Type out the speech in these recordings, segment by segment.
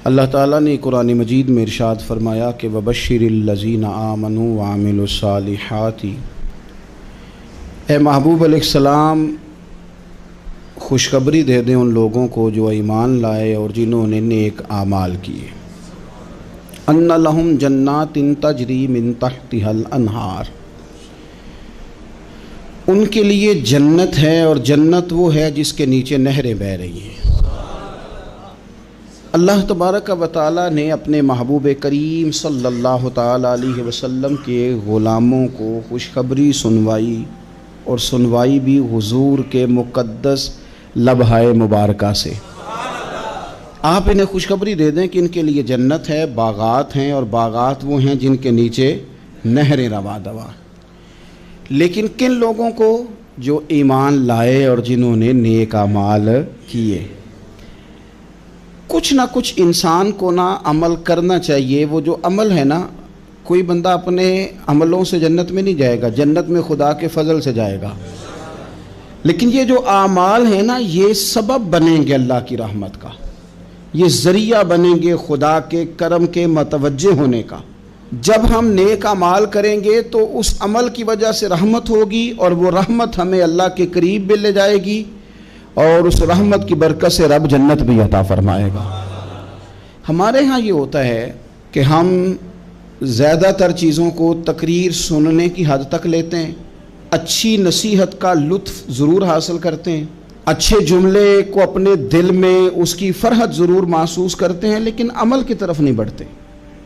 اللہ تعالیٰ نے قرآن مجید میں ارشاد فرمایا کہ وبشر الذین آمنوا وعملوا الصالحات، اے محبوب علیہ السلام خوشخبری دے دیں ان لوگوں کو جو ایمان لائے اور جنہوں نے نیک اعمال کیے، ان لہم جنات تجری من تحتها الانہار، ان کے لیے جنت ہے اور جنت وہ ہے جس کے نیچے نہریں بہہ رہی ہیں۔ اللہ تبارک و تعالیٰ نے اپنے محبوب کریم صلی اللہ تعالیٰ علیہ وسلم کے غلاموں کو خوشخبری سنوائی، اور سنوائی بھی حضور کے مقدس لبہائے مبارکہ سے۔ آپ انہیں خوشخبری دے دیں کہ ان کے لیے جنت ہے، باغات ہیں، اور باغات وہ ہیں جن کے نیچے نہریں رواں دواں۔ لیکن کن لوگوں کو؟ جو ایمان لائے اور جنہوں نے نیک اعمال کیے۔ کچھ نہ کچھ انسان کو نا عمل کرنا چاہیے۔ وہ جو عمل ہے نا، کوئی بندہ اپنے عملوں سے جنت میں نہیں جائے گا، جنت میں خدا کے فضل سے جائے گا۔ لیکن یہ جو اعمال ہیں نا، یہ سبب بنیں گے اللہ کی رحمت کا، یہ ذریعہ بنیں گے خدا کے کرم کے متوجہ ہونے کا۔ جب ہم نیک اعمال کریں گے تو اس عمل کی وجہ سے رحمت ہوگی، اور وہ رحمت ہمیں اللہ کے قریب بھی لے جائے گی، اور اس رحمت کی برکت سے رب جنت بھی عطا فرمائے گا۔ ہمارے ہاں یہ ہوتا ہے کہ ہم زیادہ تر چیزوں کو تقریر سننے کی حد تک لیتے ہیں، اچھی نصیحت کا لطف ضرور حاصل کرتے ہیں، اچھے جملے کو اپنے دل میں اس کی فرحت ضرور محسوس کرتے ہیں، لیکن عمل کی طرف نہیں بڑھتے۔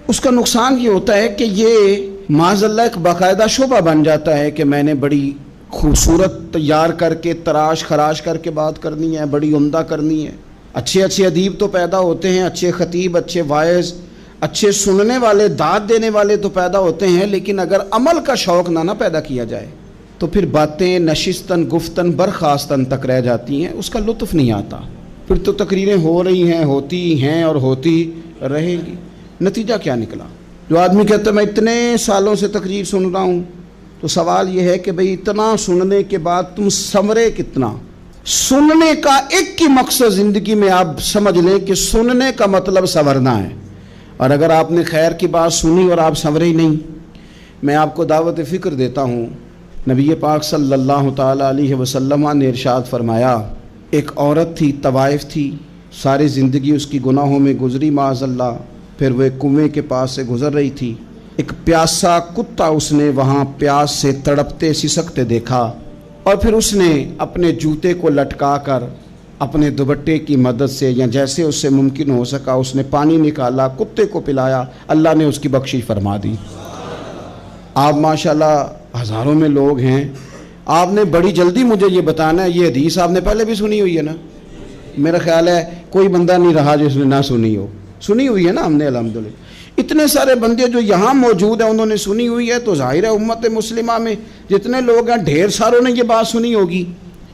اس کا نقصان یہ ہوتا ہے کہ یہ معاذ اللہ ایک باقاعدہ شعبہ بن جاتا ہے کہ میں نے بڑی خوبصورت تیار کر کے تراش خراش کر کے بات کرنی ہے، بڑی عمدہ کرنی ہے۔ اچھے ادیب تو پیدا ہوتے ہیں، اچھے خطیب، اچھے واعظ، اچھے سننے والے، داد دینے والے تو پیدا ہوتے ہیں، لیکن اگر عمل کا شوق نہ پیدا کیا جائے تو پھر باتیں نشستن گفتن برخاستن تک رہ جاتی ہیں، اس کا لطف نہیں آتا۔ پھر تو تقریریں ہو رہی ہیں، ہوتی ہیں اور ہوتی رہیں گی۔ نتیجہ کیا نکلا؟ جو آدمی کہتا ہے میں اتنے سالوں سے تقریر سن رہا ہوں، تو سوال یہ ہے کہ بھئی اتنا سننے کے بعد تم سنورے کتنا؟ سننے کا ایک ہی مقصد زندگی میں آپ سمجھ لیں کہ سننے کا مطلب سنورنا ہے، اور اگر آپ نے خیر کی بات سنی اور آپ سنورے ہی نہیں، میں آپ کو دعوت فکر دیتا ہوں۔ نبی پاک صلی اللہ تعالیٰ علیہ وسلم نے ارشاد فرمایا، ایک عورت تھی، طوائف تھی، ساری زندگی اس کی گناہوں میں گزری معاذ اللہ، پھر وہ ایک کنویں کے پاس سے گزر رہی تھی، ایک پیاسا کتا اس نے وہاں پیاس سے تڑپتے سسکتے دیکھا، اور پھر اس نے اپنے جوتے کو لٹکا کر اپنے دوپٹے کی مدد سے یا جیسے اس سے ممکن ہو سکا اس نے پانی نکالا، کتے کو پلایا، اللہ نے اس کی بخشش فرما دی۔ آپ ماشاءاللہ ہزاروں میں لوگ ہیں، آپ نے بڑی جلدی مجھے یہ بتانا ہے، یہ حدیث آپ نے پہلے بھی سنی ہوئی ہے نا؟ میرا خیال ہے کوئی بندہ نہیں رہا جس نے نہ سنی ہو، سنی ہوئی ہے نا ہم نے الحمدللہ۔ اتنے سارے بندے جو یہاں موجود ہیں انہوں نے سنی ہوئی ہے، تو ظاہر ہے امت مسلمہ میں جتنے لوگ ہیں ڈھیر ساروں نے یہ بات سنی ہوگی۔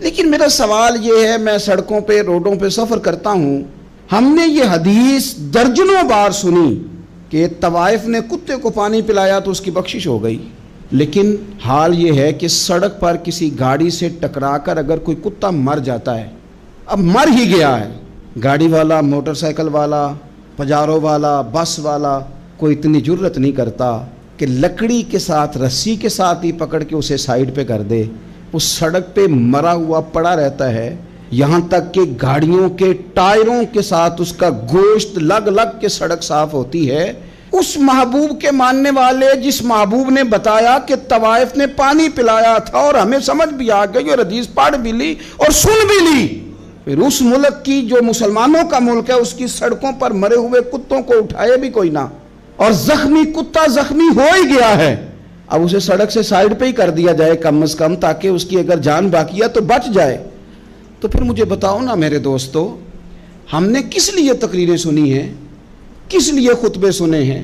لیکن میرا سوال یہ ہے، میں سڑکوں پہ روڈوں پہ سفر کرتا ہوں، ہم نے یہ حدیث درجنوں بار سنی کہ طوائف نے کتے کو پانی پلایا تو اس کی بخشش ہو گئی، لیکن حال یہ ہے کہ سڑک پر کسی گاڑی سے ٹکرا کر اگر کوئی کتا مر جاتا ہے، اب مر ہی گیا ہے، گاڑی والا، موٹر سائیکل والا، پجارو والا، بس والا کوئی اتنی جرت نہیں کرتا کہ لکڑی کے ساتھ، رسی کے ساتھ ہی پکڑ کے اسے سائیڈ پہ کر دے۔ وہ سڑک پہ مرا ہوا پڑا رہتا ہے، یہاں تک کہ گاڑیوں کے ٹائروں کے ساتھ اس کا گوشت لگ لگ کے سڑک صاف ہوتی ہے۔ اس محبوب کے ماننے والے جس محبوب نے بتایا کہ طوائف نے پانی پلایا تھا، اور ہمیں سمجھ بھی آ گئی اور حدیث پڑھ بھی لی اور سن بھی لی، پھر اس ملک کی جو مسلمانوں کا ملک ہے اس کی سڑکوں پر مرے ہوئے کتوں کو اٹھائے بھی کوئی نہ، اور زخمی کتا زخمی ہو ہی گیا ہے، اب اسے سڑک سے سائیڈ پہ ہی کر دیا جائے کم از کم، تاکہ اس کی اگر جان باقی ہے تو بچ جائے۔ تو پھر مجھے بتاؤ نا میرے دوستو، ہم نے کس لیے تقریریں سنی ہیں، کس لیے خطبے سنے ہیں؟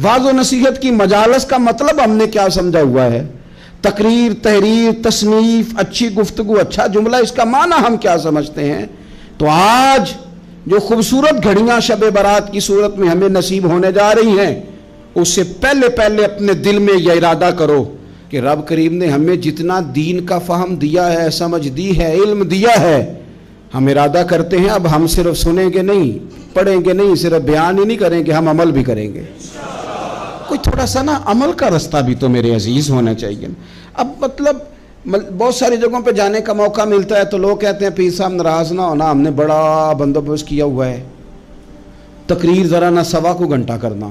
واعظ و نصیحت کی مجالس کا مطلب ہم نے کیا سمجھا ہوا ہے؟ تقریر، تحریر، تصنیف، اچھی گفتگو، اچھا جملہ، اس کا معنی ہم کیا سمجھتے ہیں؟ تو آج جو خوبصورت گھڑیاں شب برات کی صورت میں ہمیں نصیب ہونے جا رہی ہیں، اس سے پہلے اپنے دل میں یہ ارادہ کرو کہ رب کریم نے ہمیں جتنا دین کا فہم دیا ہے، سمجھ دی ہے، علم دیا ہے، ہم ارادہ کرتے ہیں اب ہم صرف سنیں گے نہیں، پڑھیں گے نہیں، صرف بیان ہی نہیں کریں گے، ہم عمل بھی کریں گے۔ کوئی تھوڑا سا نا عمل کا رستہ بھی تو میرے عزیز ہونا چاہیے۔ اب مطلب بہت ساری جگہوں پہ جانے کا موقع ملتا ہے تو لوگ کہتے ہیں پیر صاحب ناراض نہ ہونا، ہم نے بڑا بندوبست کیا ہوا ہے، تقریر ذرا نہ سوا کو گھنٹہ کرنا۔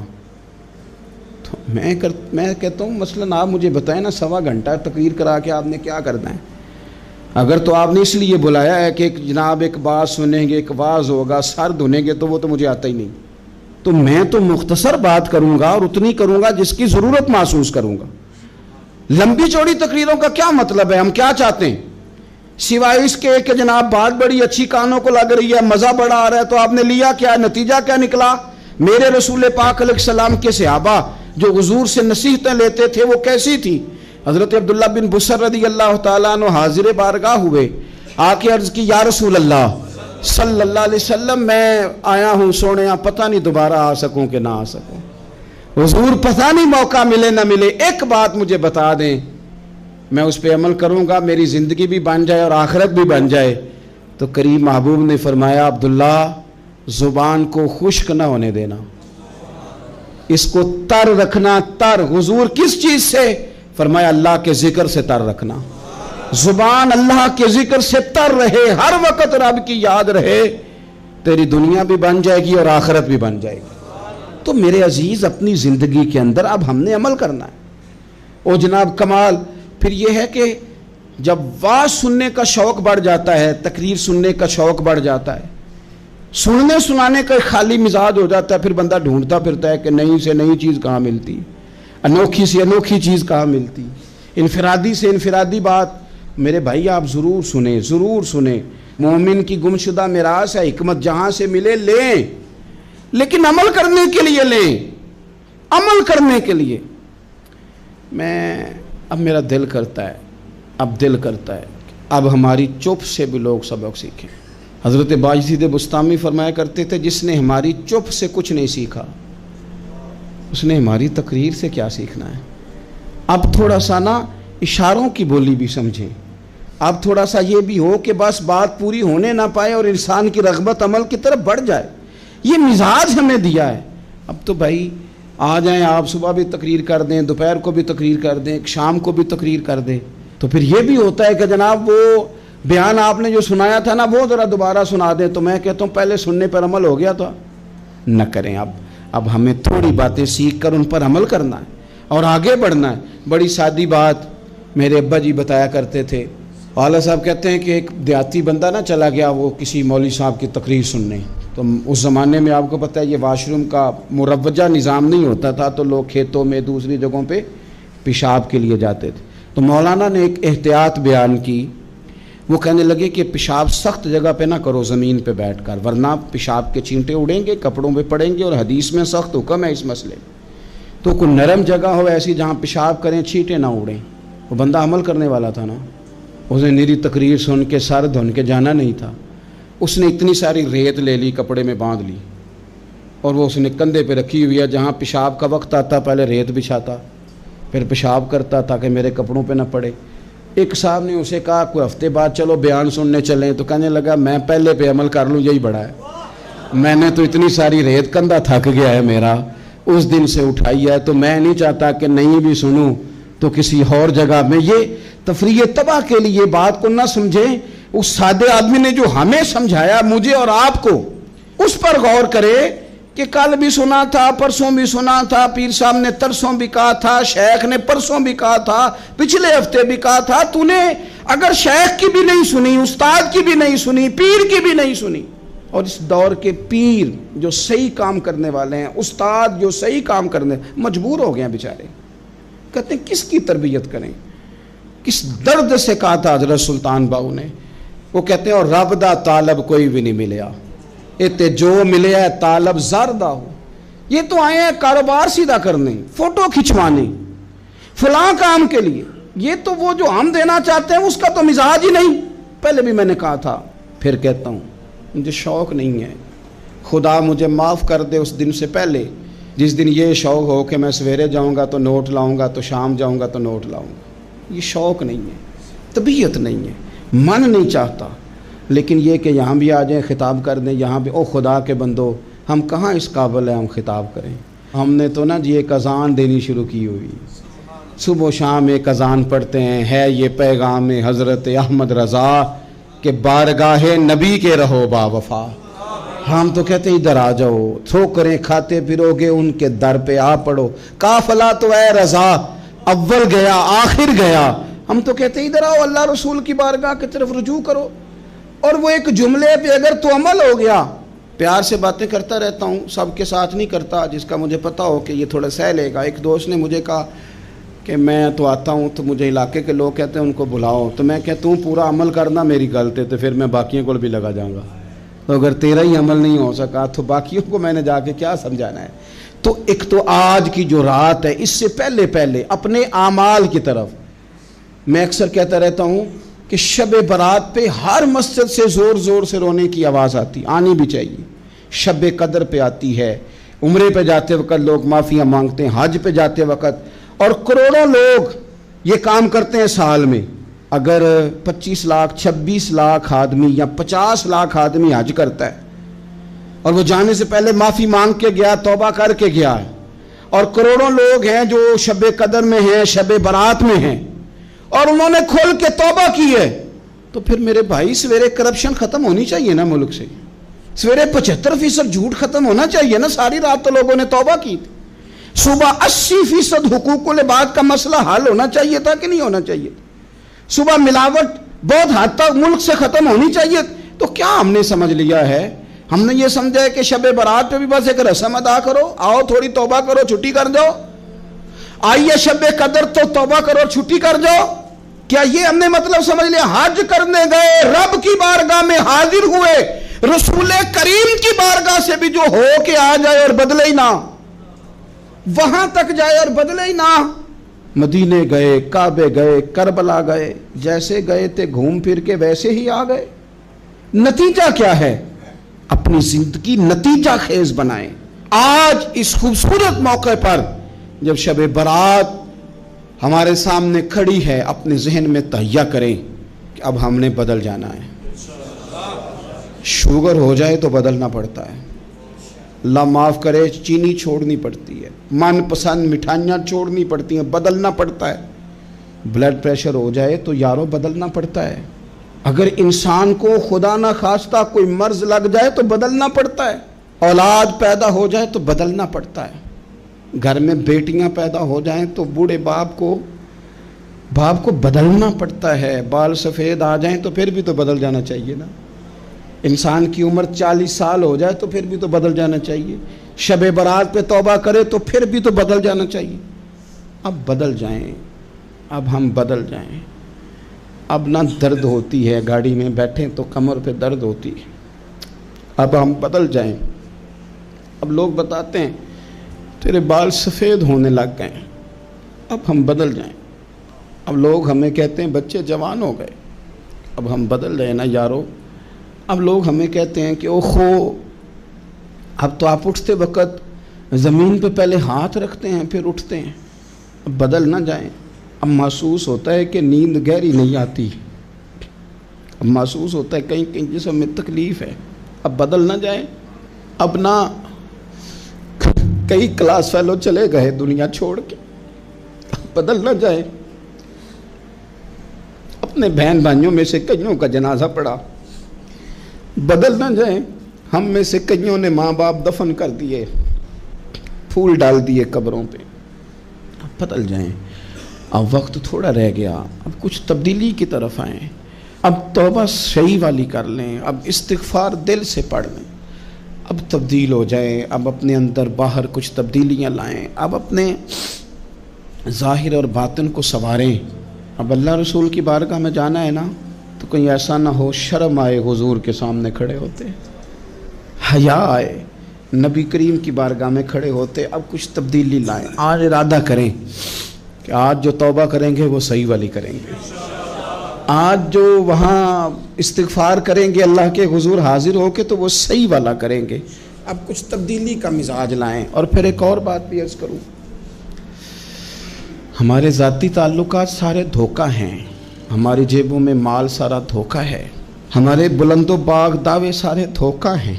تو میں کہتا ہوں مثلاً آپ مجھے بتائیں نا، سوا گھنٹہ تقریر کرا کے آپ نے کیا کرنا ہے؟ اگر تو آپ نے اس لیے بلایا ہے کہ جناب ایک بات سنیں گے، ایک واز ہوگا، سر دھنیں گے، تو وہ تو مجھے آتا ہی نہیں۔ تو میں تو مختصر بات کروں گا اور اتنی کروں گا جس کی ضرورت محسوس کروں گا۔ لمبی چوڑی تقریروں کا کیا مطلب ہے؟ ہم کیا چاہتے ہیں سوائے اس کے کہ جناب بات بڑی اچھی کانوں کو لگ رہی ہے، مزہ بڑا آ رہا ہے، تو آپ نے لیا کیا؟ نتیجہ کیا نکلا؟ میرے رسول پاک علیہ السلام کے صحابہ جو حضور سے نصیحتیں لیتے تھے وہ کیسی تھی؟ حضرت عبداللہ بن بصر رضی اللہ تعالیٰ عنہ حاضر بارگاہ ہوئے، آ کے عرض کی یا رسول اللہ صلی اللہ علیہ وسلم، میں آیا ہوں سونے، پتہ نہیں دوبارہ آ سکوں کہ نہ آ سکوں، حضور پتہ نہیں موقع ملے نہ ملے، ایک بات مجھے بتا دیں، میں اس پہ عمل کروں گا، میری زندگی بھی بن جائے اور آخرت بھی بن جائے۔ تو کریم محبوب نے فرمایا عبداللہ زبان کو خشک نہ ہونے دینا، اس کو تر رکھنا۔ تر حضور کس چیز سے؟ فرمایا اللہ کے ذکر سے تر رکھنا، زبان اللہ کے ذکر سے تر رہے، ہر وقت رب کی یاد رہے، تیری دنیا بھی بن جائے گی اور آخرت بھی بن جائے گی۔ تو میرے عزیز اپنی زندگی کے اندر اب ہم نے عمل کرنا ہے۔ او جناب کمال پھر یہ ہے کہ جب واز سننے کا شوق بڑھ جاتا ہے، تقریر سننے کا شوق بڑھ جاتا ہے، سننے سنانے کا خالی مزاج ہو جاتا ہے، پھر بندہ ڈھونڈتا پھرتا ہے کہ نئی سے نئی چیز کہاں ملتی، انوکھی سے انوکھی چیز کہاں ملتی، انفرادی سے انفرادی بات۔ میرے بھائی آپ ضرور سنیں، ضرور سنیں، مومن کی گمشدہ میراث ہے، حکمت جہاں سے ملے لیں، لیکن عمل کرنے کے لیے لیں، عمل کرنے کے لیے۔ اب میرا دل کرتا ہے اب ہماری چپ سے بھی لوگ سبق سیکھیں۔ حضرت باجید بستامی فرمایا کرتے تھے جس نے ہماری چپ سے کچھ نہیں سیکھا اس نے ہماری تقریر سے کیا سیکھنا ہے۔ اب تھوڑا سا نا اشاروں کی بولی بھی سمجھیں، اب تھوڑا سا یہ بھی ہو کہ بس بات پوری ہونے نہ پائے اور انسان کی رغبت عمل کی طرف بڑھ جائے، یہ مزاج ہمیں دیا ہے۔ اب تو بھائی آ جائیں آپ، صبح بھی تقریر کر دیں، دوپہر کو بھی تقریر کر دیں، شام کو بھی تقریر کر دیں، تو پھر یہ بھی ہوتا ہے کہ جناب وہ بیان آپ نے جو سنایا تھا نا وہ ذرا دوبارہ سنا دیں، تو میں کہتا ہوں پہلے سننے پر عمل ہو گیا تو نہ کریں۔ اب ہمیں تھوڑی باتیں سیکھ کر ان پر عمل کرنا ہے اور آگے بڑھنا ہے۔ بڑی سادی بات میرے ابا جی بتایا کرتے تھے، والا صاحب کہتے ہیں کہ ایک دیہاتی بندہ نہ چلا گیا وہ کسی مولوی صاحب کی تقریر سننے، تو اس زمانے میں آپ کو پتہ ہے یہ واش روم کا مروجہ نظام نہیں ہوتا تھا، تو لوگ کھیتوں میں دوسری جگہوں پہ پیشاب کے لیے جاتے تھے۔ تو مولانا نے ایک احتیاط بیان کی، وہ کہنے لگے کہ پیشاب سخت جگہ پہ نہ کرو زمین پہ بیٹھ کر، ورنہ پیشاب کے چینٹے اڑیں گے، کپڑوں پہ پڑیں گے، اور حدیث میں سخت حکم ہے اس مسئلے میں۔ تو کوئی نرم جگہ ہو ایسی جہاں پیشاب کریں چھینٹے نہ اڑیں۔ وہ بندہ عمل کرنے والا تھا نا، اس نے میری تقریر سن کے سر دھن کے جانا نہیں تھا، اس نے اتنی ساری ریت لے لی، کپڑے میں باندھ لی، اور وہ اس نے کندھے پہ رکھی ہوئی ہے، جہاں پیشاب کا وقت آتا پہلے ریت بچھاتا، پھر پیشاب کرتا تاکہ میرے کپڑوں پہ نہ پڑے۔ ایک صاحب نے اسے کہا کوئی ہفتے بعد چلو بیان سننے چلیں، تو کہنے لگا میں پہلے پہ عمل کر لوں یہی بڑا ہے، میں نے تو اتنی ساری ریت، کندھا تھک گیا ہے میرا اس دن سے اٹھائی ہے، تو میں نہیں چاہتا کہ نہیں بھی سنوں تو کسی اور جگہ میں۔ یہ تفریح تباہ کے لیے بات کو نہ سمجھیں، اس سادے آدمی نے جو ہمیں سمجھایا مجھے اور آپ کو، اس پر غور کرے کہ کل بھی سنا تھا، پرسوں بھی سنا تھا، پیر صاحب نے ترسوں بھی کہا تھا، شیخ نے پرسوں بھی کہا تھا، پچھلے ہفتے بھی کہا تھا، تو نے اگر شیخ کی بھی نہیں سنی، استاد کی بھی نہیں سنی، پیر کی بھی نہیں سنی، اور اس دور کے پیر جو صحیح کام کرنے والے ہیں، استاد جو صحیح کام کرنے مجبور ہو گئے ہیں بیچارے، کہتے ہیں کس کی تربیت کریں، کس درد سے کہا تھا حضرت سلطان باؤ نے، وہ کہتے ہیں اور رب دا طالب کوئی بھی نہیں ملیا، اتے جو ملے ہے طالب زردہ ہو۔ یہ تو آئے ہیں کاروبار سیدھا کرنے، فوٹو کھچوانے، فلاں کام کے لیے، یہ تو وہ جو ہم دینا چاہتے ہیں اس کا تو مزاج ہی نہیں۔ پہلے بھی میں نے کہا تھا، پھر کہتا ہوں، مجھے شوق نہیں ہے، خدا مجھے معاف کر دے اس دن سے پہلے جس دن یہ شوق ہو کہ میں سویرے جاؤں گا تو نوٹ لاؤں گا، تو شام جاؤں گا تو نوٹ لاؤں گا۔ یہ شوق نہیں ہے، طبیعت نہیں ہے، من نہیں چاہتا، لیکن یہ کہ یہاں بھی آ جائیں خطاب کر دیں، یہاں بھی او خدا کے بندو، ہم کہاں اس قابل ہیں ہم خطاب کریں؟ ہم نے تو نا جی ایک اذان دینی شروع کی ہوئی، صبح و شام ایک اذان پڑھتے ہیں، ہے یہ پیغام حضرت احمد رضا کہ بارگاہ نبی کے رہو با وفا۔ ہم تو کہتے ہیں ادھر آ جاؤ، ٹھوکریں کھاتے پھرو گے ان کے در پہ آ پڑو، قافلہ تو اے رضا اول گیا آخر گیا۔ ہم تو کہتے ہیں ادھر آؤ، اللہ رسول کی بارگاہ کی طرف رجوع کرو۔ اور وہ ایک جملے پہ اگر تو عمل ہو گیا، پیار سے باتیں کرتا رہتا ہوں، سب کے ساتھ نہیں کرتا، جس کا مجھے پتا ہو کہ یہ تھوڑا سہ لے گا۔ ایک دوست نے مجھے کہا کہ میں تو آتا ہوں تو مجھے علاقے کے لوگ کہتے ہیں ان کو بلاؤ، تو میں کہتا ہوں پورا عمل کرنا میری غلط ہے، تو پھر میں باقیوں کو بھی لگا جاؤں گا، تو اگر تیرا ہی عمل نہیں ہو سکا تو باقیوں کو میں نے جا کے کیا سمجھانا ہے؟ تو ایک تو آج کی جو رات ہے، اس سے پہلے اپنے اعمال کی طرف میں اکثر کہتا رہتا ہوں کہ شب برات پہ ہر مسجد سے زور زور سے رونے کی آواز آتی، آنی بھی چاہیے۔ شب قدر پہ آتی ہے، عمرے پہ جاتے وقت لوگ معافیاں مانگتے ہیں، حج پہ جاتے وقت، اور کروڑوں لوگ یہ کام کرتے ہیں سال میں۔ اگر 25 لاکھ 26 لاکھ آدمی یا 50 لاکھ آدمی حج کرتا ہے اور وہ جانے سے پہلے معافی مانگ کے گیا، توبہ کر کے گیا ہے، اور کروڑوں لوگ ہیں جو شب قدر میں ہیں، شب برات میں ہیں، اور انہوں نے کھل کے توبہ کی ہے، تو پھر میرے بھائی سویرے کرپشن ختم ہونی چاہیے نا ملک سے، سویرے 75% جھوٹ ختم ہونا چاہیے نا۔ ساری رات تو لوگوں نے توبہ کی تھی، صبح 80% حقوق العباد کا مسئلہ حل ہونا چاہیے تھا کہ نہیں ہونا چاہیے؟ صبح ملاوٹ بہت حد تک ملک سے ختم ہونی چاہیے۔ تو کیا ہم نے سمجھ لیا ہے؟ ہم نے یہ سمجھا ہے کہ شب برات پہ بھی بس ایک رسم ادا کرو، آؤ تھوڑی توبہ کرو چھٹی کر جاؤ، آئیے شب قدر تو توبہ کرو چھٹی کر جاؤ۔ کیا یہ ہم نے مطلب سمجھ لیا؟ حج کرنے گئے، رب کی بارگاہ میں حاضر ہوئے، رسول کریم کی بارگاہ سے بھی جو ہو کے آ جائے اور بدلے ہی نہ، وہاں تک جائے اور بدلے ہی نہ۔ مدینے گئے، کعبے گئے، کربلا گئے، جیسے گئے تھے گھوم پھر کے ویسے ہی آ گئے۔ نتیجہ کیا ہے؟ اپنی زندگی نتیجہ خیز بنائیں۔ آج اس خوبصورت موقع پر جب شب برات ہمارے سامنے کھڑی ہے، اپنے ذہن میں تہیہ کریں کہ اب ہم نے بدل جانا ہے۔ شوگر ہو جائے تو بدلنا پڑتا ہے، اللہ معاف کرے، چینی چھوڑنی پڑتی ہے، من پسند مٹھائیاں چھوڑنی پڑتی ہیں، بدلنا پڑتا ہے۔ بلڈ پریشر ہو جائے تو یارو بدلنا پڑتا ہے۔ اگر انسان کو خدا نہ خواستہ کوئی مرض لگ جائے تو بدلنا پڑتا ہے۔ اولاد پیدا ہو جائے تو بدلنا پڑتا ہے۔ گھر میں بیٹیاں پیدا ہو جائیں تو بوڑھے باپ کو بدلنا پڑتا ہے۔ بال سفید آ جائیں تو پھر بھی تو بدل جانا چاہیے نا۔ انسان کی عمر 40 سال ہو جائے تو پھر بھی تو بدل جانا چاہیے۔ شب برات پہ توبہ کرے تو پھر بھی تو بدل جانا چاہیے۔ اب بدل جائیں، اب ہم بدل جائیں۔ اب نہ درد ہوتی ہے، گاڑی میں بیٹھیں تو کمر پہ درد ہوتی ہے، اب ہم بدل جائیں۔ اب لوگ بتاتے ہیں تیرے بال سفید ہونے لگ گئے، اب ہم بدل جائیں۔ اب لوگ ہمیں کہتے ہیں بچے جوان ہو گئے، اب ہم بدل رہے نا یارو۔ اب لوگ ہمیں کہتے ہیں کہ اوہو اب تو آپ اٹھتے وقت زمین پہ پہلے ہاتھ رکھتے ہیں پھر اٹھتے ہیں، اب بدل نہ جائیں۔ اب محسوس ہوتا ہے کہ نیند گہری نہیں آتی، اب محسوس ہوتا ہے کہیں کہیں جسم میں تکلیف ہے، اب بدل نہ جائیں۔ اب نہ کئی کلاس فیلو چلے گئے دنیا چھوڑ کے، اب بدل نہ جائیں۔ اپنے بہن بھائیوں میں سے کئیوں کا جنازہ پڑا، بدل نہ جائیں۔ ہم میں سے کئیوں نے ماں باپ دفن کر دیے، پھول ڈال دیے قبروں پہ، اب بدل جائیں۔ اب وقت تھوڑا رہ گیا، اب کچھ تبدیلی کی طرف آئیں، اب توبہ صحیح والی کر لیں، اب استغفار دل سے پڑھ لیں، اب تبدیل ہو جائیں، اب اپنے اندر باہر کچھ تبدیلیاں لائیں، اب اپنے ظاہر اور باطن کو سنواریں۔ اب اللہ رسول کی بارگاہ میں جانا ہے نا تو کہیں ایسا نہ ہو شرم آئے حضور کے سامنے کھڑے ہوتے، حیا آئے نبی کریم کی بارگاہ میں کھڑے ہوتے۔ اب کچھ تبدیلی لائیں، آج ارادہ کریں کہ آج جو توبہ کریں گے وہ صحیح والی کریں گے، آج جو وہاں استغفار کریں گے اللہ کے حضور حاضر ہو کے تو وہ صحیح والا کریں گے۔ اب کچھ تبدیلی کا مزاج لائیں۔ اور پھر ایک اور بات بھی عرض کروں، ہمارے ذاتی تعلقات سارے دھوکہ ہیں، ہماری جیبوں میں مال سارا دھوکہ ہے، ہمارے بلند و باغ دعوے سارے دھوکہ ہیں،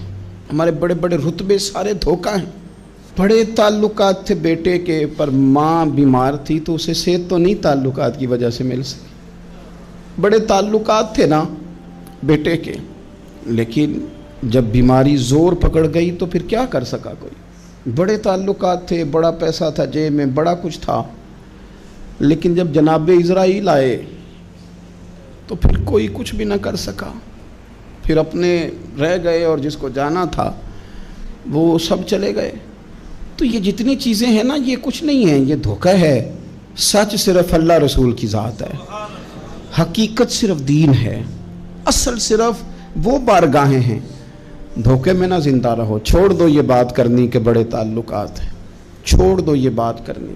ہمارے بڑے بڑے رتبے سارے دھوکہ ہیں۔ بڑے تعلقات تھے بیٹے کے، پر ماں بیمار تھی تو اسے صحت تو نہیں تعلقات کی وجہ سے مل سکی۔ بڑے تعلقات تھے نا بیٹے کے، لیکن جب بیماری زور پکڑ گئی تو پھر کیا کر سکا کوئی؟ بڑے تعلقات تھے، بڑا پیسہ تھا جیب میں، بڑا کچھ تھا، لیکن جب جناب اسرائیل آئے تو پھر کوئی کچھ بھی نہ کر سکا، پھر اپنے رہ گئے، اور جس کو جانا تھا وہ سب چلے گئے۔ تو یہ جتنی چیزیں ہیں نا، یہ کچھ نہیں ہیں، یہ دھوکہ ہے۔ سچ صرف اللہ رسول کی ذات ہے، حقیقت صرف دین ہے، اصل صرف وہ بارگاہیں ہیں۔ دھوکے میں نہ زندہ رہو، چھوڑ دو یہ بات کرنی کہ بڑے تعلقات ہیں، چھوڑ دو یہ بات کرنی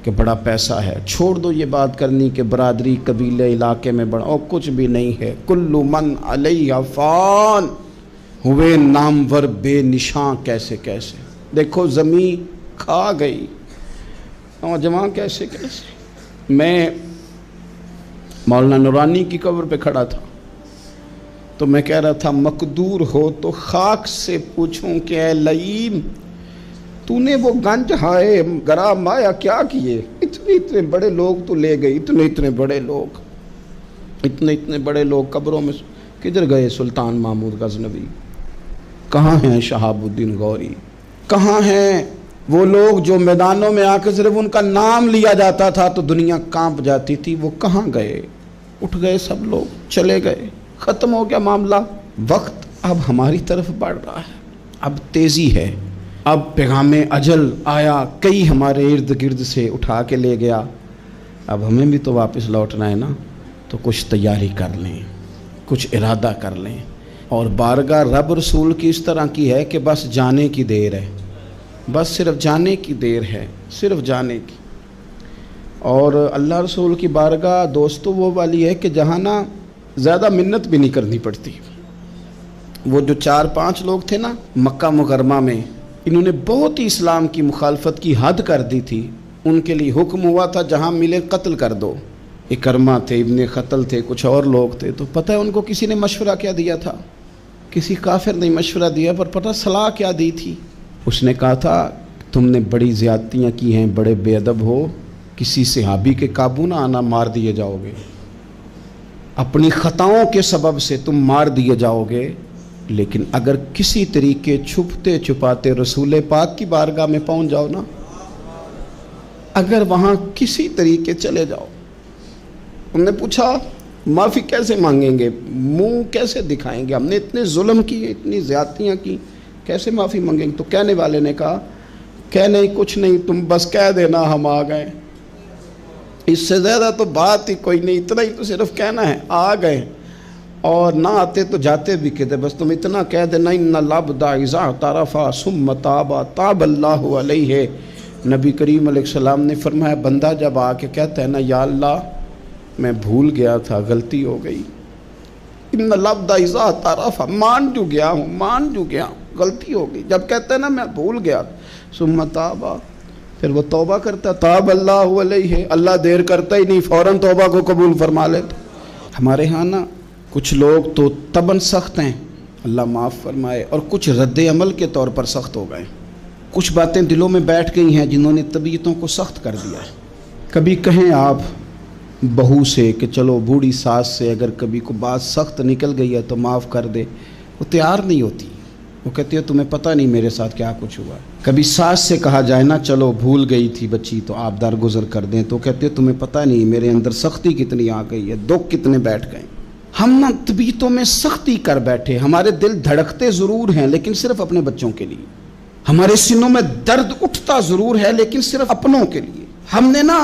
کہ بڑا پیسہ ہے، چھوڑ دو یہ بات کرنی کہ برادری قبیلے علاقے میں بڑا، اور کچھ بھی نہیں ہے۔ کل من علیہ فان، ہوئے نامور بے نشاں کیسے کیسے۔ دیکھو زمین کھا گئی، نوجوان کیسے کیسے۔ میں مولانا نورانی کی قبر پہ کھڑا تھا تو میں کہہ رہا تھا مقدور ہو تو خاک سے پوچھوں کہ اے لئیم تو نے وہ گنج ہائے گرا مایا کیا کیے؟ اتنے بڑے لوگ تو لے گئی، اتنے بڑے لوگ قبروں میں کدھر گئے؟ سلطان محمود غزنوی کہاں ہیں؟ شہاب الدین غوری کہاں ہیں؟ وہ لوگ جو میدانوں میں آ کے صرف ان کا نام لیا جاتا تھا تو دنیا کانپ جاتی تھی، وہ کہاں گئے؟ اٹھ گئے سب لوگ، چلے گئے، ختم ہو گیا معاملہ۔ وقت اب ہماری طرف بڑھ رہا ہے، اب تیزی ہے، اب پیغام اجل آیا، کئی ہمارے ارد گرد سے اٹھا کے لے گیا، اب ہمیں بھی تو واپس لوٹنا ہے نا، تو کچھ تیاری کر لیں، کچھ ارادہ کر لیں۔ اور بارگاہ رب رسول کی اس طرح کی ہے کہ بس جانے کی دیر ہے، بس صرف جانے کی دیر ہے، صرف جانے کی۔ اور اللہ رسول کی بارگاہ دوستو وہ والی ہے کہ جہاں نا زیادہ منت بھی نہیں کرنی پڑتی۔ وہ جو 4-5 لوگ تھے نا مکہ مکرمہ میں، انہوں نے بہت ہی اسلام کی مخالفت کی حد کر دی تھی، ان کے لیے حکم ہوا تھا جہاں ملے قتل کر دو۔ اکرمہ تھے، ابن قتل تھے، کچھ اور لوگ تھے، تو پتہ ہے ان کو کسی نے مشورہ کیا دیا تھا؟ کسی کافر نے مشورہ دیا، پر پتہ صلاح کیا دی تھی؟ اس نے کہا تھا تم نے بڑی زیادتیاں کی ہیں، بڑے بے ادب ہو، کسی صحابی کے قابو نہ آنا، مار دیے جاؤ گے، اپنی خطاؤں کے سبب سے تم مار دیے جاؤ گے، لیکن اگر کسی طریقے چھپتے چھپاتے رسول پاک کی بارگاہ میں پہنچ جاؤ نا، اگر وہاں کسی طریقے چلے جاؤ۔ ہم نے پوچھا معافی کیسے مانگیں گے، منہ کیسے دکھائیں گے، ہم نے اتنے ظلم کیے، اتنی زیادتیاں کی، کیسے معافی مانگیں گے؟ تو کہنے والے نے کہا کہ نہیں کچھ نہیں، تم بس کہہ دینا ہم آ گئے، اس سے زیادہ تو بات ہی کوئی نہیں، اتنا ہی تو صرف کہنا ہے، آ گئے، اور نہ آتے تو جاتے بھی کہتے، بس تم اتنا کہہ دینا ان العبد اذا اعترف ثم تاب تاب اللہ علیہ۔ نبی کریم علیہ السلام نے فرمایا بندہ جب آ کے کہتا ہے نا یا اللہ میں بھول گیا تھا، غلطی ہو گئی، ان العبد اذا اعترف، مان جو گیا ہوں، غلطی ہو گئی، جب کہتا ہے نا میں بھول گیا، ثم تاب، پھر وہ توبہ کرتا، تاب اللہ علیہ، اللہ دیر کرتا ہی نہیں، فوراً توبہ کو قبول فرما لیتا۔ ہمارے ہاں نا کچھ لوگ تو تباً سخت ہیں، اللہ معاف فرمائے، اور کچھ رد عمل کے طور پر سخت ہو گئے، کچھ باتیں دلوں میں بیٹھ گئی ہیں جنہوں نے طبیعتوں کو سخت کر دیا ہے۔ کبھی کہیں آپ بہو سے کہ چلو بوڑھی ساس سے اگر کبھی کو بات سخت نکل گئی ہے تو معاف کر دے، وہ تیار نہیں ہوتی، وہ کہتی ہے تمہیں پتہ نہیں میرے ساتھ کیا کچھ ہوا۔ کبھی ساس سے کہا جائے نا چلو بھول گئی تھی بچی تو آپ درگزر کر دیں، تو کہتے ہیں تمہیں پتہ نہیں میرے اندر سختی کتنی آ گئی ہے، دکھ کتنے بیٹھ گئے۔ ہم نا طبیعتوں میں سختی کر بیٹھے، ہمارے دل دھڑکتے ضرور ہیں لیکن صرف اپنے بچوں کے لیے، ہمارے سینوں میں درد اٹھتا ضرور ہے لیکن صرف اپنوں کے لیے۔ ہم نے نا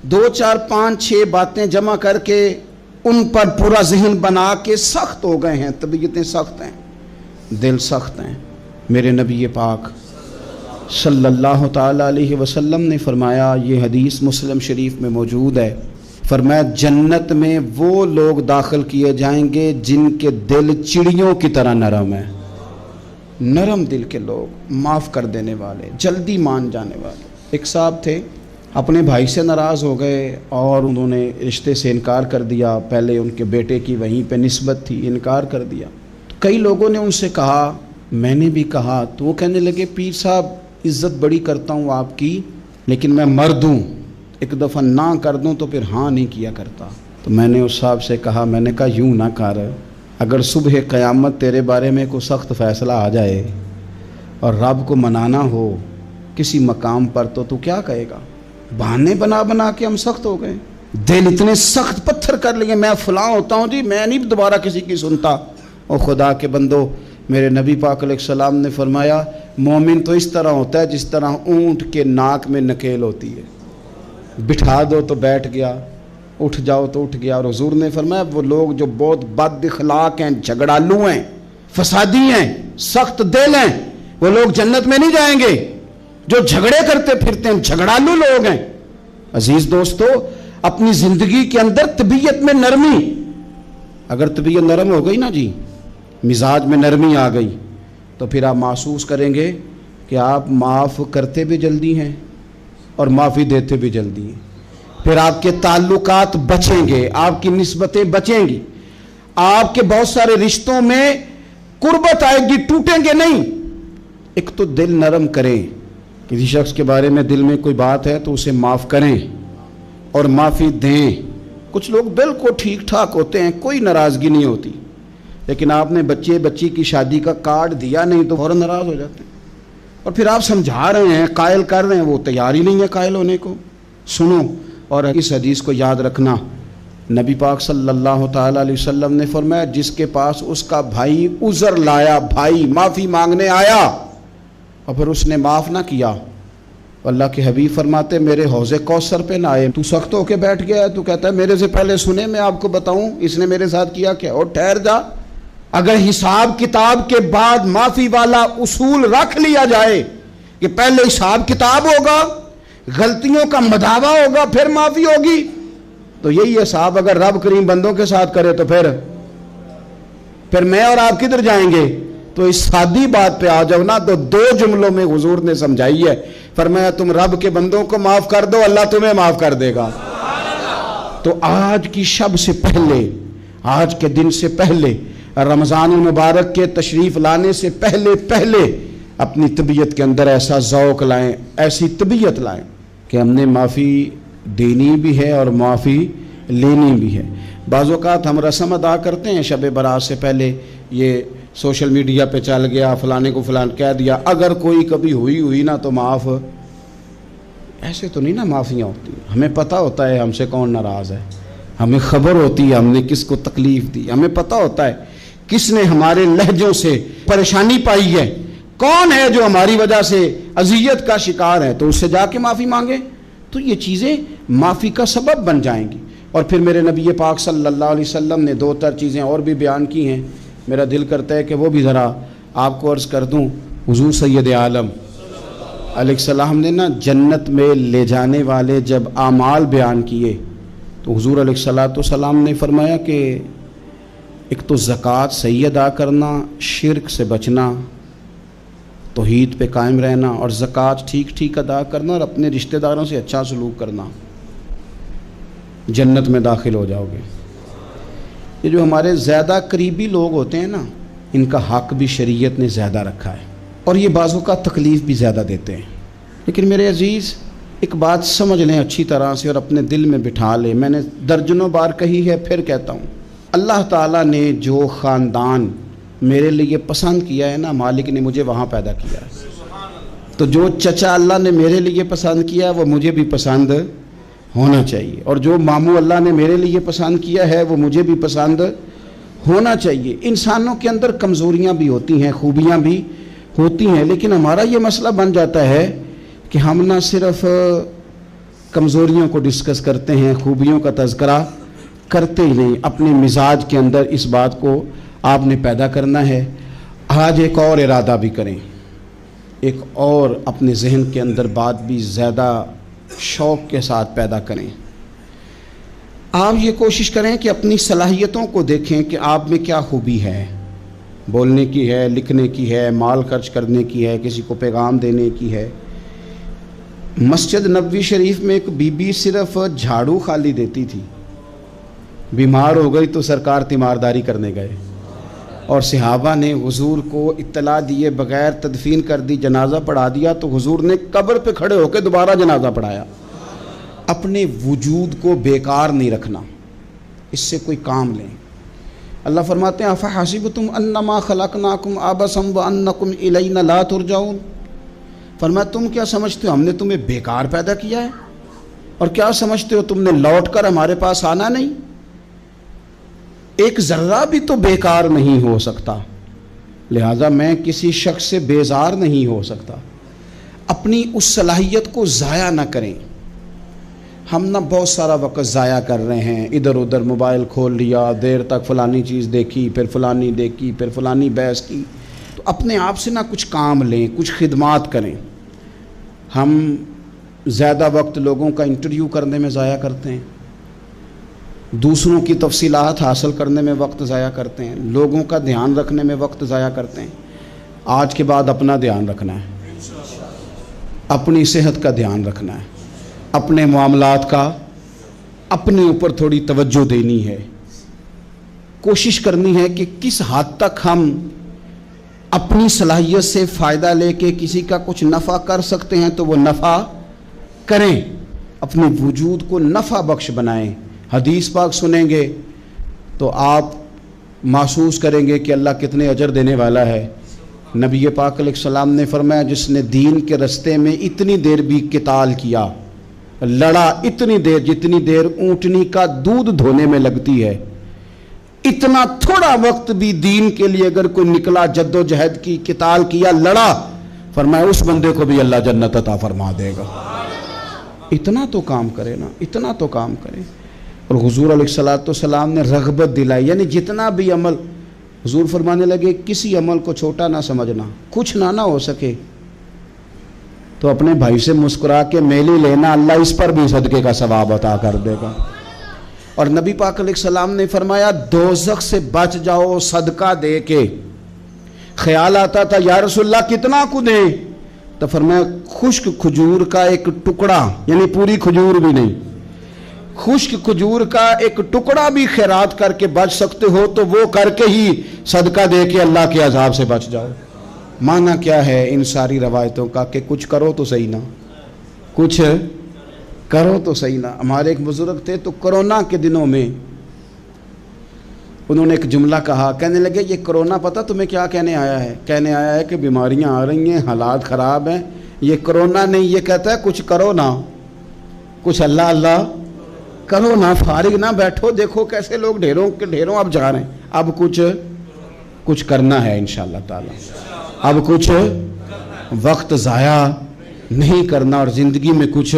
2 4 5 6 باتیں جمع کر کے ان پر پورا ذہن بنا کے سخت ہو گئے ہیں، طبیعتیں سخت ہیں، دل سخت ہیں۔ میرے نبی پاک صلی اللہ تعالی علیہ وسلم نے فرمایا، یہ حدیث مسلم شریف میں موجود ہے، فرمایا جنت میں وہ لوگ داخل کیے جائیں گے جن کے دل چڑیوں کی طرح نرم ہیں، نرم دل کے لوگ، معاف کر دینے والے، جلدی مان جانے والے۔ ایک صاحب تھے اپنے بھائی سے ناراض ہو گئے اور انہوں نے رشتے سے انکار کر دیا. پہلے ان کے بیٹے کی وہیں پہ نسبت تھی, انکار کر دیا. کئی لوگوں نے ان سے کہا, میں نے بھی کہا, تو وہ کہنے لگے پیر صاحب عزت بڑی کرتا ہوں آپ کی, لیکن میں مرد ہوں, ایک دفعہ نہ کر دوں تو پھر ہاں نہیں کیا کرتا. تو میں نے اس صاحب سے کہا, میں نے کہا یوں نہ کر, اگر صبح قیامت تیرے بارے میں کوئی سخت فیصلہ آ جائے اور رب کو منانا ہو کسی مقام پر تو کیا کہے گا؟ بہانے بنا بنا کے ہم سخت ہو گئے, دل اتنے سخت پتھر کر لیے, میں فلاں ہوتا ہوں جی, میں نہیں دوبارہ کسی کی سنتا. اور خدا کے بندو, میرے نبی پاک علیہ السلام نے فرمایا مومن تو اس طرح ہوتا ہے جس طرح اونٹ کے ناک میں نکیل ہوتی ہے, بٹھا دو تو بیٹھ گیا, اٹھ جاؤ تو اٹھ گیا. اور حضور نے فرمایا وہ لوگ جو بہت بد اخلاق ہیں, جھگڑالو ہیں, فسادی ہیں, سخت دل ہیں, وہ لوگ جنت میں نہیں جائیں گے. جو جھگڑے کرتے پھرتے ہیں جھگڑالو لوگ ہیں. عزیز دوستو, اپنی زندگی کے اندر طبیعت میں نرمی, اگر طبیعت نرم ہو گئی نا جی, مزاج میں نرمی آ گئی, تو پھر آپ محسوس کریں گے کہ آپ معاف کرتے بھی جلدی ہیں اور معافی دیتے بھی جلدی ہیں. پھر آپ کے تعلقات بچیں گے, آپ کی نسبتیں بچیں گی, آپ کے بہت سارے رشتوں میں قربت آئے گی, ٹوٹیں گے نہیں. ایک تو دل نرم کریں, کسی شخص کے بارے میں دل میں کوئی بات ہے تو اسے معاف کریں اور معافی دیں. کچھ لوگ بالکل ٹھیک ٹھاک ہوتے ہیں, کوئی ناراضگی نہیں ہوتی, لیکن آپ نے بچی کی شادی کا کارڈ دیا نہیں تو فوراً ناراض ہو جاتے ہیں. اور پھر آپ سمجھا رہے ہیں, قائل کر رہے ہیں, وہ تیار ہی نہیں ہے قائل ہونے کو. سنو, اور اس حدیث کو یاد رکھنا, نبی پاک صلی اللہ تعالیٰ علیہ وسلم نے فرمایا جس کے پاس اس کا بھائی عذر لایا, بھائی معافی مانگنے آیا اور پھر اس نے معاف نہ کیا, اللہ کے حبیب فرماتے میرے حوض کوثر پہ نہ آئے. تو سخت ہو کے بیٹھ گیا ہے, تو کہتا ہے میرے سے پہلے سنے, میں آپ کو بتاؤں اس نے میرے ساتھ کیا کیا. اور ٹھہر جا, اگر حساب کتاب کے بعد معافی والا اصول رکھ لیا جائے کہ پہلے حساب کتاب ہوگا, غلطیوں کا مداوع ہوگا, پھر معافی ہوگی, تو یہی حساب اگر رب کریم بندوں کے ساتھ کرے تو پھر میں اور آپ کدھر جائیں گے. تو اس سادی بات پہ آ جاؤ نا, تو 2 جملوں میں حضور نے سمجھائی ہے. فرمایا تم رب کے بندوں کو معاف کر دو, اللہ تمہیں معاف کر دے گا. تو آج کی شب سے پہلے, آج کے دن سے پہلے, رمضان المبارک کے تشریف لانے سے پہلے اپنی طبیعت کے اندر ایسا ذوق لائیں, ایسی طبیعت لائیں کہ ہم نے معافی دینی بھی ہے اور معافی لینی بھی ہے. بعض اوقات ہم رسم ادا کرتے ہیں شب برات سے پہلے, یہ سوشل میڈیا پہ چل گیا, فلانے کو فلان کہہ دیا, اگر کوئی کبھی ہوئی نا تو معاف. ایسے تو نہیں نا معافیاں ہوتی. ہمیں پتہ ہوتا ہے ہم سے کون ناراض ہے, ہمیں خبر ہوتی ہے ہم نے کس کو تکلیف دی, ہمیں پتہ ہوتا ہے کس نے ہمارے لہجوں سے پریشانی پائی ہے, کون ہے جو ہماری وجہ سے اذیت کا شکار ہے, تو اس سے جا کے معافی مانگے, تو یہ چیزیں معافی کا سبب بن جائیں گی. اور پھر میرے نبی پاک صلی اللہ علیہ وسلم نے 2-4 چیزیں اور بھی بیان کی ہیں, میرا دل کرتا ہے کہ وہ بھی ذرا آپ کو عرض کر دوں. حضور سید عالم علیہ السلام نے نا جنت میں لے جانے والے جب اعمال بیان کیے تو حضور علیہ السلام نے فرمایا کہ ایک تو زکوٰۃ صحیح ادا کرنا, شرک سے بچنا, توحید پہ قائم رہنا, اور زکوٰۃ ٹھیک ادا کرنا, اور اپنے رشتہ داروں سے اچھا سلوک کرنا, جنت میں داخل ہو جاؤ گے. یہ جو ہمارے زیادہ قریبی لوگ ہوتے ہیں نا, ان کا حق بھی شریعت نے زیادہ رکھا ہے, اور یہ بعضوں کا تکلیف بھی زیادہ دیتے ہیں. لیکن میرے عزیز ایک بات سمجھ لیں اچھی طرح سے اور اپنے دل میں بٹھا لیں, میں نے درجنوں بار کہی ہے, پھر کہتا ہوں, اللہ تعالیٰ نے جو خاندان میرے لیے پسند کیا ہے نا, مالک نے مجھے وہاں پیدا کیا ہے. تو جو چچا اللہ نے میرے لیے پسند کیا ہے وہ مجھے بھی پسند ہونا چاہیے, اور جو ماموں اللہ نے میرے لیے پسند کیا ہے وہ مجھے بھی پسند ہونا چاہیے. انسانوں کے اندر کمزوریاں بھی ہوتی ہیں, خوبیاں بھی ہوتی ہیں, لیکن ہمارا یہ مسئلہ بن جاتا ہے کہ ہم نہ صرف کمزوریوں کو ڈسکس کرتے ہیں, خوبیوں کا تذکرہ کرتے ہی نہیں. اپنے مزاج کے اندر اس بات کو آپ نے پیدا کرنا ہے. آج ایک اور ارادہ بھی کریں, ایک اور اپنے ذہن کے اندر بات بھی زیادہ شوق کے ساتھ پیدا کریں. آپ یہ کوشش کریں کہ اپنی صلاحیتوں کو دیکھیں کہ آپ میں کیا خوبی ہے, بولنے کی ہے, لکھنے کی ہے, مال خرچ کرنے کی ہے, کسی کو پیغام دینے کی ہے. مسجد نبوی شریف میں ایک بی بی صرف جھاڑو خالی دیتی تھی، بیمار ہو گئی تو سرکار تیمارداری کرنے گئے اور صحابہ نے حضور کو اطلاع دیے بغیر تدفین کر دی، جنازہ پڑھا دیا، تو حضور نے قبر پہ کھڑے ہو کے دوبارہ جنازہ پڑھایا۔ اپنے وجود کو بیکار نہیں رکھنا، اس سے کوئی کام لیں۔ اللہ فرماتے ہیں افحسبتم انما خلقناکم عبثا وانکم الینا لا ترجعون، فرمایا تم کیا سمجھتے ہو ہم نے تمہیں بیکار پیدا کیا ہے، اور کیا سمجھتے ہو تم نے لوٹ کر ہمارے پاس آنا نہیں؟ ایک ذرہ بھی تو بیکار نہیں ہو سکتا، لہٰذا میں کسی شخص سے بیزار نہیں ہو سکتا۔ اپنی اس صلاحیت کو ضائع نہ کریں۔ ہم نہ بہت سارا وقت ضائع کر رہے ہیں، ادھر ادھر موبائل کھول لیا، دیر تک فلانی چیز دیکھی، پھر فلانی دیکھی، پھر فلانی بحث کی۔ تو اپنے آپ سے نہ کچھ کام لیں، کچھ خدمات کریں۔ ہم زیادہ وقت لوگوں کا انٹرویو کرنے میں ضائع کرتے ہیں، دوسروں کی تفصیلات حاصل کرنے میں وقت ضائع کرتے ہیں، لوگوں کا دھیان رکھنے میں وقت ضائع کرتے ہیں۔ آج کے بعد اپنا دھیان رکھنا ہے، اپنی صحت کا دھیان رکھنا ہے، اپنے معاملات کا اپنے اوپر تھوڑی توجہ دینی ہے، کوشش کرنی ہے کہ کس حد تک ہم اپنی صلاحیت سے فائدہ لے کے کسی کا کچھ نفع کر سکتے ہیں تو وہ نفع کریں، اپنے وجود کو نفع بخش بنائیں۔ حدیث پاک سنیں گے تو آپ محسوس کریں گے کہ اللہ کتنے اجر دینے والا ہے۔ نبی پاک علیہ السلام نے فرمایا جس نے دین کے رستے میں اتنی دیر بھی قتال کیا، لڑا، اتنی دیر جتنی دیر اونٹنی کا دودھ دھونے میں لگتی ہے، اتنا تھوڑا وقت بھی دین کے لیے اگر کوئی نکلا، جد و جہد کی، قتال کیا، لڑا، فرمایا اس بندے کو بھی اللہ جنت عطا فرما دے گا۔ اتنا تو کام کرے نا، اتنا تو کام کرے۔ اور حضور علیہ السلام نے رغبت دلائی، یعنی جتنا بھی عمل، حضور فرمانے لگے کسی عمل کو چھوٹا نہ سمجھنا، کچھ نہ ہو سکے تو اپنے بھائی سے مسکرا کے میلی لینا، اللہ اس پر بھی صدقے کا ثواب عطا کر دے گا۔ اور نبی پاک علیہ السلام نے فرمایا دوزخ سے بچ جاؤ صدقہ دے کے۔ خیال آتا تھا یا رسول اللہ کتنا کو دیں؟ تو فرمایا خشک کھجور کا ایک ٹکڑا، یعنی پوری کھجور بھی نہیں، خشک کھجور کا ایک ٹکڑا بھی خیرات کر کے بچ سکتے ہو تو وہ کر کے ہی صدقہ دے کے اللہ کے عذاب سے بچ جاؤ۔ معنی کیا ہے ان ساری روایتوں کا کہ کچھ کرو تو صحیح نا، کچھ کرو تو صحیح نا۔ ہمارے ایک بزرگ تھے تو کرونا کے دنوں میں انہوں نے ایک جملہ کہا، کہنے لگے یہ کرونا پتہ تمہیں کیا کہنے آیا ہے؟ کہنے آیا ہے کہ بیماریاں آ رہی ہیں، حالات خراب ہیں، یہ کرونا نہیں، یہ کہتا ہے کچھ کرو نا، کچھ اللہ اللہ کرو نا، فارغ نہ بیٹھو، دیکھو کیسے لوگ ڈھیروں کے ڈھیروں اب جا رہے ہیں، اب کچھ کرنا ہے انشاءاللہ تعالی، اب کچھ وقت ضائع نہیں کرنا، اور زندگی میں کچھ،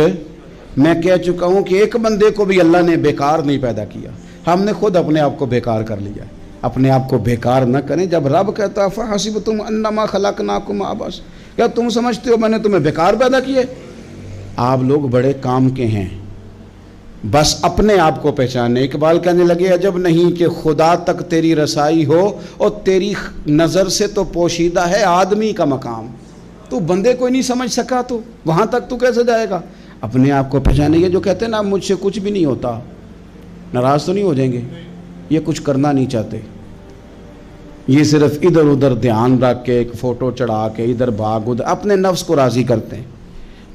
میں کہہ چکا ہوں کہ ایک بندے کو بھی اللہ نے بیکار نہیں پیدا کیا، ہم نے خود اپنے آپ کو بیکار کر لیا۔ اپنے آپ کو بیکار نہ کریں۔ جب رب کہتا فحسبتم انما خلقناکم عبث، کیا تم سمجھتے ہو میں نے تمہیں بیکار پیدا کیے؟ آپ لوگ بڑے کام کے ہیں، بس اپنے آپ کو پہچانے۔ اقبال کہنے لگے عجب نہیں کہ خدا تک تیری رسائی ہو اور تیری نظر سے تو پوشیدہ ہے آدمی کا مقام، تو بندے کوئی نہیں سمجھ سکا تو وہاں تک تو کیسے جائے گا؟ اپنے آپ کو پہچانے۔ یہ جو کہتے ہیں نا مجھ سے کچھ بھی نہیں ہوتا، ناراض تو نہیں ہو جائیں گے؟ یہ کچھ کرنا نہیں چاہتے، یہ صرف ادھر ادھر دھیان رکھ کے ایک فوٹو چڑھا کے ادھر بھاگ ادھر اپنے نفس کو راضی کرتے ہیں۔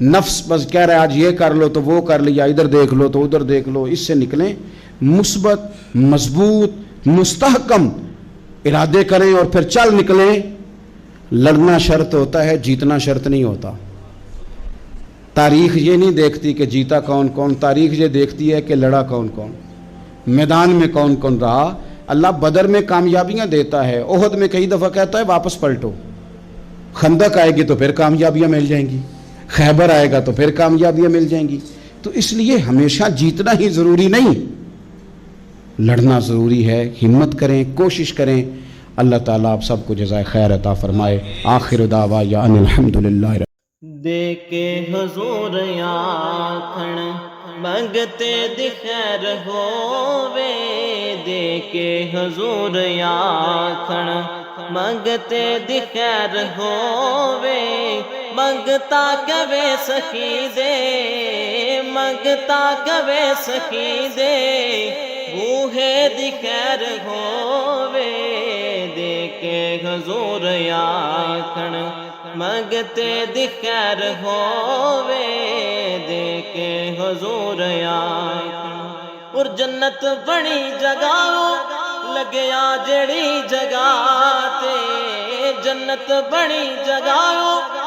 نفس بس کہہ رہا ہے آج یہ کر لو تو وہ کر لیا، ادھر دیکھ لو تو ادھر دیکھ لو۔ اس سے نکلیں، مثبت، مضبوط، مستحکم ارادے کریں اور پھر چل نکلیں۔ لڑنا شرط ہوتا ہے، جیتنا شرط نہیں ہوتا۔ تاریخ یہ نہیں دیکھتی کہ جیتا کون کون، تاریخ یہ دیکھتی ہے کہ لڑا کون کون، میدان میں کون کون رہا۔ اللہ بدر میں کامیابیاں دیتا ہے، احد میں کئی دفعہ کہتا ہے واپس پلٹو، خندق آئے گی تو پھر کامیابیاں مل جائیں گی، خیبر آئے گا تو پھر کامیابیاں مل جائیں گی۔ تو اس لیے ہمیشہ جیتنا ہی ضروری نہیں، لڑنا ضروری ہے۔ ہمت کریں، کوشش کریں۔ اللہ تعالیٰ آپ سب کو جزائے خیر عطا فرمائے۔ آخر دعوانا ان الحمدللہ۔ دے کے حضور آکھن منگتے دی خیر ہووے، دے کے حضور آکھن منگتے دی خیر ہووے، منگتا کبے سخی دے منگتا کبے سخی دے بوہے دی خیر ہووے دے کے حضور آکھن منگتے دی خیر ہووے دے کے حضور آکھن اور جنت بڑی جگہ لگیا جڑی جگہ تے جنت بڑی جگہ